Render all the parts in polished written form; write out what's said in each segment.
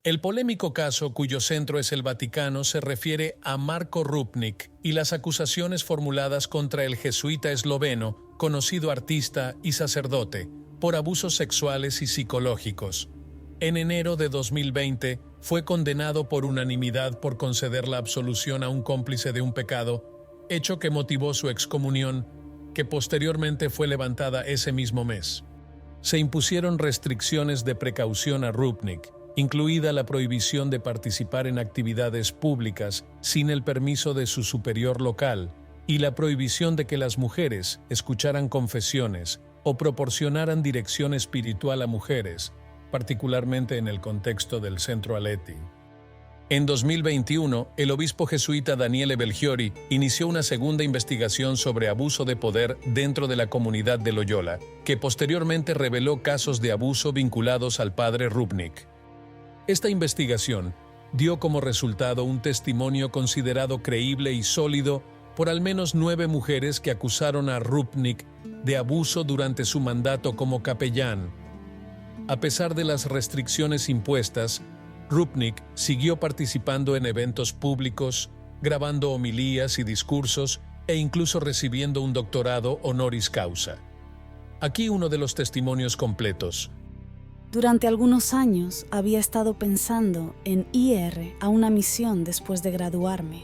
El polémico caso, cuyo centro es el Vaticano, se refiere a Marko Rupnik y las acusaciones formuladas contra el jesuita esloveno, conocido artista y sacerdote, por abusos sexuales y psicológicos. En enero de 2020, fue condenado por unanimidad por conceder la absolución a un cómplice de un pecado, hecho que motivó su excomunión, que posteriormente fue levantada ese mismo mes. Se impusieron restricciones de precaución a Rupnik, incluida la prohibición de participar en actividades públicas sin el permiso de su superior local y la prohibición de que las mujeres escucharan confesiones o proporcionaran dirección espiritual a mujeres, particularmente en el contexto del Centro Aletti. En 2021, el obispo jesuita Daniele Belchiori inició una segunda investigación sobre abuso de poder dentro de la comunidad de Loyola, que posteriormente reveló casos de abuso vinculados al padre Rupnik. Esta investigación dio como resultado un testimonio considerado creíble y sólido por al menos 9 mujeres que acusaron a Rupnik de abuso durante su mandato como capellán. A pesar de las restricciones impuestas, Rupnik siguió participando en eventos públicos, grabando homilías y discursos e incluso recibiendo un doctorado honoris causa. Aquí uno de los testimonios completos. Durante algunos años había estado pensando en ir a una misión después de graduarme,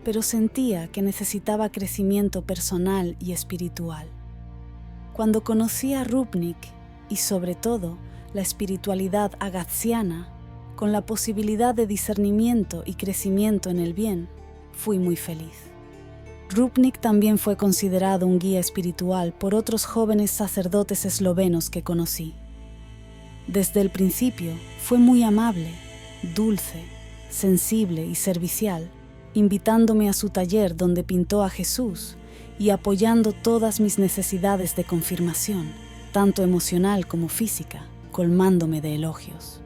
pero sentía que necesitaba crecimiento personal y espiritual. Cuando conocí a Rupnik y sobre todo la espiritualidad agatsiana, con la posibilidad de discernimiento y crecimiento en el bien, fui muy feliz. Rupnik también fue considerado un guía espiritual por otros jóvenes sacerdotes eslovenos que conocí. Desde el principio fue muy amable, dulce, sensible y servicial, invitándome a su taller donde pintó a Jesús y apoyando todas mis necesidades de confirmación, tanto emocional como física, colmándome de elogios.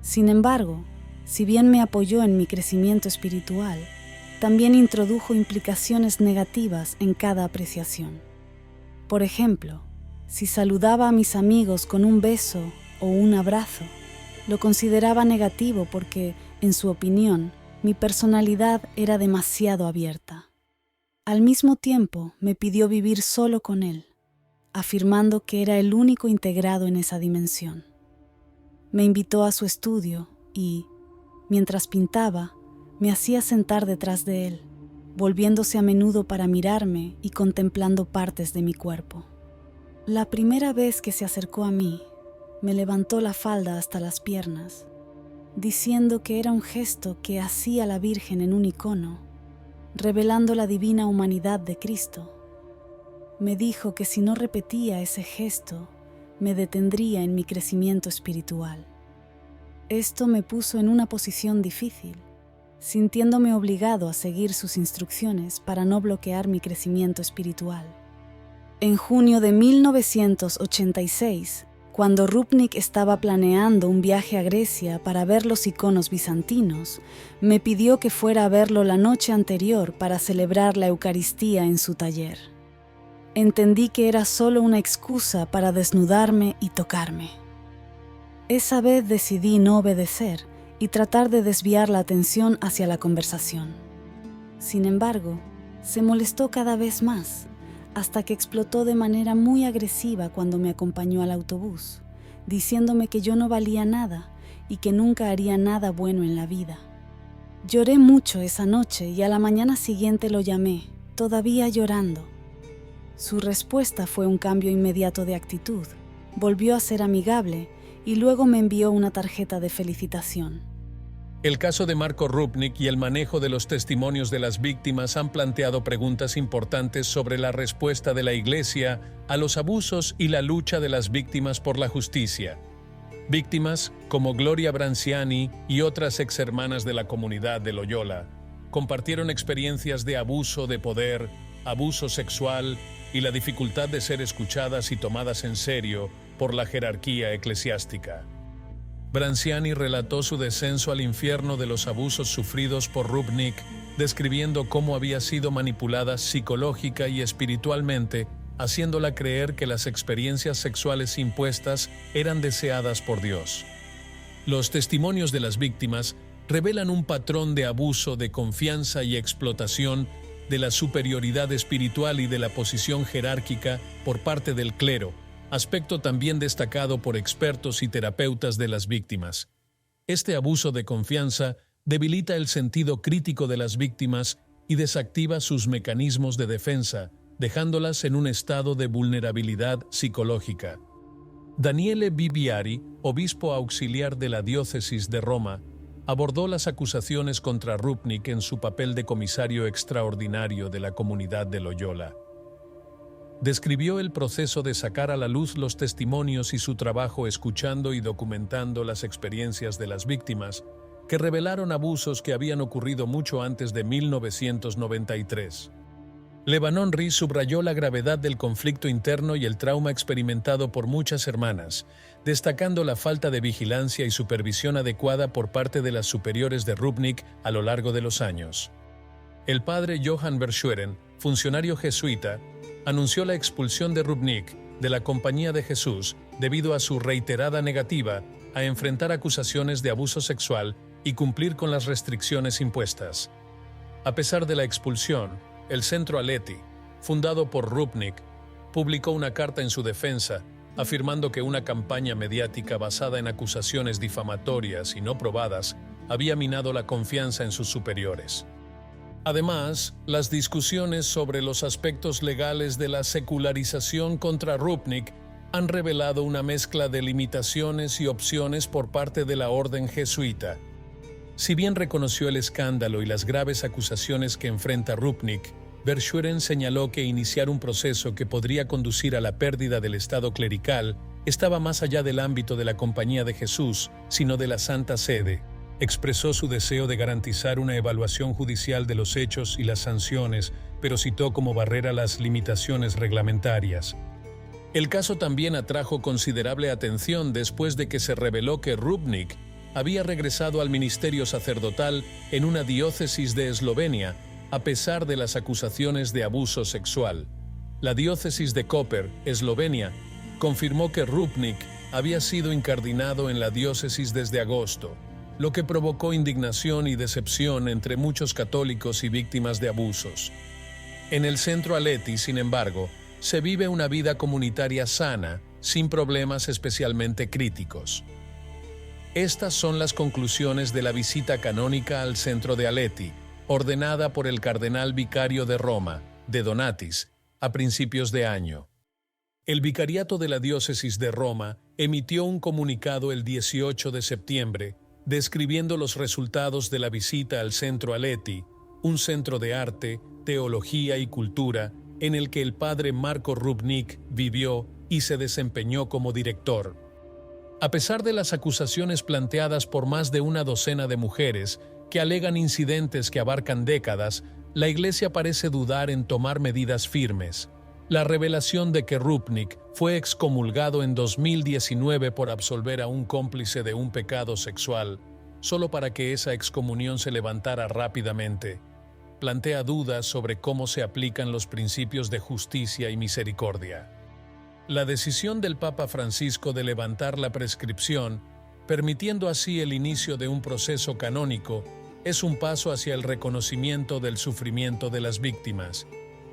Sin embargo, si bien me apoyó en mi crecimiento espiritual, también introdujo implicaciones negativas en cada apreciación. Por ejemplo, si saludaba a mis amigos con un beso o un abrazo, lo consideraba negativo porque, en su opinión, mi personalidad era demasiado abierta. Al mismo tiempo, me pidió vivir solo con él, afirmando que era el único integrado en esa dimensión. Me invitó a su estudio y, mientras pintaba, me hacía sentar detrás de él, volviéndose a menudo para mirarme y contemplando partes de mi cuerpo. La primera vez que se acercó a mí, me levantó la falda hasta las piernas, diciendo que era un gesto que hacía la Virgen en un icono, revelando la divina humanidad de Cristo. Me dijo que si no repetía ese gesto, me detendría en mi crecimiento espiritual. Esto me puso en una posición difícil, sintiéndome obligado a seguir sus instrucciones para no bloquear mi crecimiento espiritual. En junio de 1986, cuando Rupnik estaba planeando un viaje a Grecia para ver los iconos bizantinos, me pidió que fuera a verlo la noche anterior para celebrar la Eucaristía en su taller. Entendí que era solo una excusa para desnudarme y tocarme. Esa vez decidí no obedecer y tratar de desviar la atención hacia la conversación. Sin embargo, se molestó cada vez más, hasta que explotó de manera muy agresiva cuando me acompañó al autobús, diciéndome que yo no valía nada y que nunca haría nada bueno en la vida. Lloré mucho esa noche y a la mañana siguiente lo llamé, todavía llorando. Su respuesta fue un cambio inmediato de actitud, volvió a ser amigable y luego me envió una tarjeta de felicitación. El caso de Marko Rupnik y el manejo de los testimonios de las víctimas han planteado preguntas importantes sobre la respuesta de la Iglesia a los abusos y la lucha de las víctimas por la justicia. Víctimas como Gloria Branciani y otras exhermanas de la comunidad de Loyola compartieron experiencias de abuso de poder, abuso sexual y la dificultad de ser escuchadas y tomadas en serio por la jerarquía eclesiástica. Branciani relató su descenso al infierno de los abusos sufridos por Rupnik, describiendo cómo había sido manipulada psicológica y espiritualmente, haciéndola creer que las experiencias sexuales impuestas eran deseadas por Dios. Los testimonios de las víctimas revelan un patrón de abuso, de confianza y explotación de la superioridad espiritual y de la posición jerárquica por parte del clero, aspecto también destacado por expertos y terapeutas de las víctimas. Este abuso de confianza debilita el sentido crítico de las víctimas y desactiva sus mecanismos de defensa, dejándolas en un estado de vulnerabilidad psicológica. Daniele Bibiari, obispo auxiliar de la diócesis de Roma, abordó las acusaciones contra Rupnik en su papel de comisario extraordinario de la comunidad de Loyola. Describió el proceso de sacar a la luz los testimonios y su trabajo escuchando y documentando las experiencias de las víctimas, que revelaron abusos que habían ocurrido mucho antes de 1993. Lebanon Ries subrayó la gravedad del conflicto interno y el trauma experimentado por muchas hermanas, destacando la falta de vigilancia y supervisión adecuada por parte de las superiores de Rupnik a lo largo de los años. El padre Johann Verschueren, funcionario jesuita, anunció la expulsión de Rupnik de la Compañía de Jesús debido a su reiterada negativa a enfrentar acusaciones de abuso sexual y cumplir con las restricciones impuestas. A pesar de la expulsión, el Centro Aletti, fundado por Rupnik, publicó una carta en su defensa, afirmando que una campaña mediática basada en acusaciones difamatorias y no probadas había minado la confianza en sus superiores. Además, las discusiones sobre los aspectos legales de la secularización contra Rupnik han revelado una mezcla de limitaciones y opciones por parte de la orden jesuita. Si bien reconoció el escándalo y las graves acusaciones que enfrenta Rupnik, Verschueren señaló que iniciar un proceso que podría conducir a la pérdida del Estado clerical estaba más allá del ámbito de la Compañía de Jesús, sino de la Santa Sede. Expresó su deseo de garantizar una evaluación judicial de los hechos y las sanciones, pero citó como barrera las limitaciones reglamentarias. El caso también atrajo considerable atención después de que se reveló que Rupnik había regresado al ministerio sacerdotal en una diócesis de Eslovenia, a pesar de las acusaciones de abuso sexual. La diócesis de Koper, Eslovenia, confirmó que Rupnik había sido incardinado en la diócesis desde agosto, lo que provocó indignación y decepción entre muchos católicos y víctimas de abusos. En el Centro Aletti, sin embargo, se vive una vida comunitaria sana, sin problemas especialmente críticos. Estas son las conclusiones de la visita canónica al centro de Aletti, ordenada por el cardenal vicario de Roma, de Donatis, a principios de año. El vicariato de la diócesis de Roma emitió un comunicado el 18 de septiembre, describiendo los resultados de la visita al centro Aletti, un centro de arte, teología y cultura, en el que el padre Marco Rupnik vivió y se desempeñó como director. A pesar de las acusaciones planteadas por más de una docena de mujeres que alegan incidentes que abarcan décadas, la Iglesia parece dudar en tomar medidas firmes. La revelación de que Rupnik fue excomulgado en 2019 por absolver a un cómplice de un pecado sexual, solo para que esa excomunión se levantara rápidamente, plantea dudas sobre cómo se aplican los principios de justicia y misericordia. La decisión del Papa Francisco de levantar la prescripción, permitiendo así el inicio de un proceso canónico, es un paso hacia el reconocimiento del sufrimiento de las víctimas.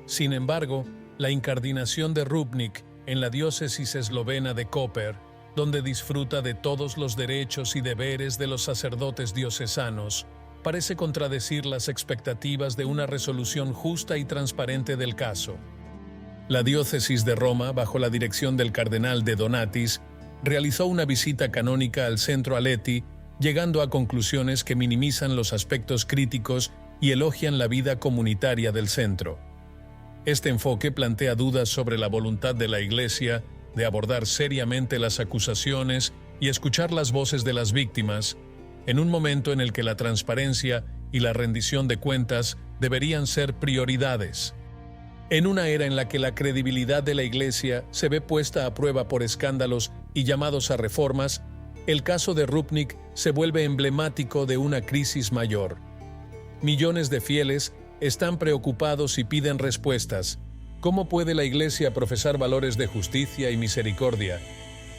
Sin embargo, la incardinación de Rupnik en la diócesis eslovena de Koper, donde disfruta de todos los derechos y deberes de los sacerdotes diocesanos, parece contradecir las expectativas de una resolución justa y transparente del caso. La diócesis de Roma, bajo la dirección del cardenal de Donatis, realizó una visita canónica al centro Aletti, llegando a conclusiones que minimizan los aspectos críticos y elogian la vida comunitaria del centro. Este enfoque plantea dudas sobre la voluntad de la Iglesia de abordar seriamente las acusaciones y escuchar las voces de las víctimas, en un momento en el que la transparencia y la rendición de cuentas deberían ser prioridades. En una era en la que la credibilidad de la Iglesia se ve puesta a prueba por escándalos y llamados a reformas, el caso de Rupnik se vuelve emblemático de una crisis mayor. Millones de fieles están preocupados y piden respuestas. ¿Cómo puede la Iglesia profesar valores de justicia y misericordia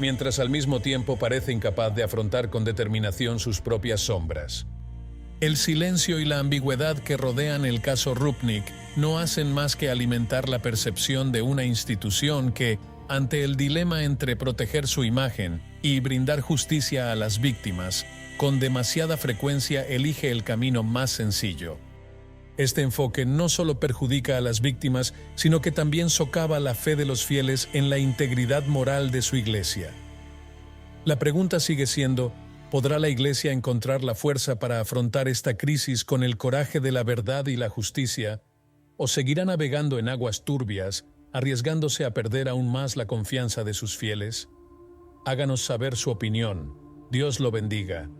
mientras al mismo tiempo parece incapaz de afrontar con determinación sus propias sombras. El silencio y la ambigüedad que rodean el caso Rupnik no hacen más que alimentar la percepción de una institución que, ante el dilema entre proteger su imagen y brindar justicia a las víctimas, con demasiada frecuencia elige el camino más sencillo. Este enfoque no solo perjudica a las víctimas, sino que también socava la fe de los fieles en la integridad moral de su iglesia. La pregunta sigue siendo: ¿podrá la Iglesia encontrar la fuerza para afrontar esta crisis con el coraje de la verdad y la justicia? ¿O seguirá navegando en aguas turbias, arriesgándose a perder aún más la confianza de sus fieles? Háganos saber su opinión. Dios lo bendiga.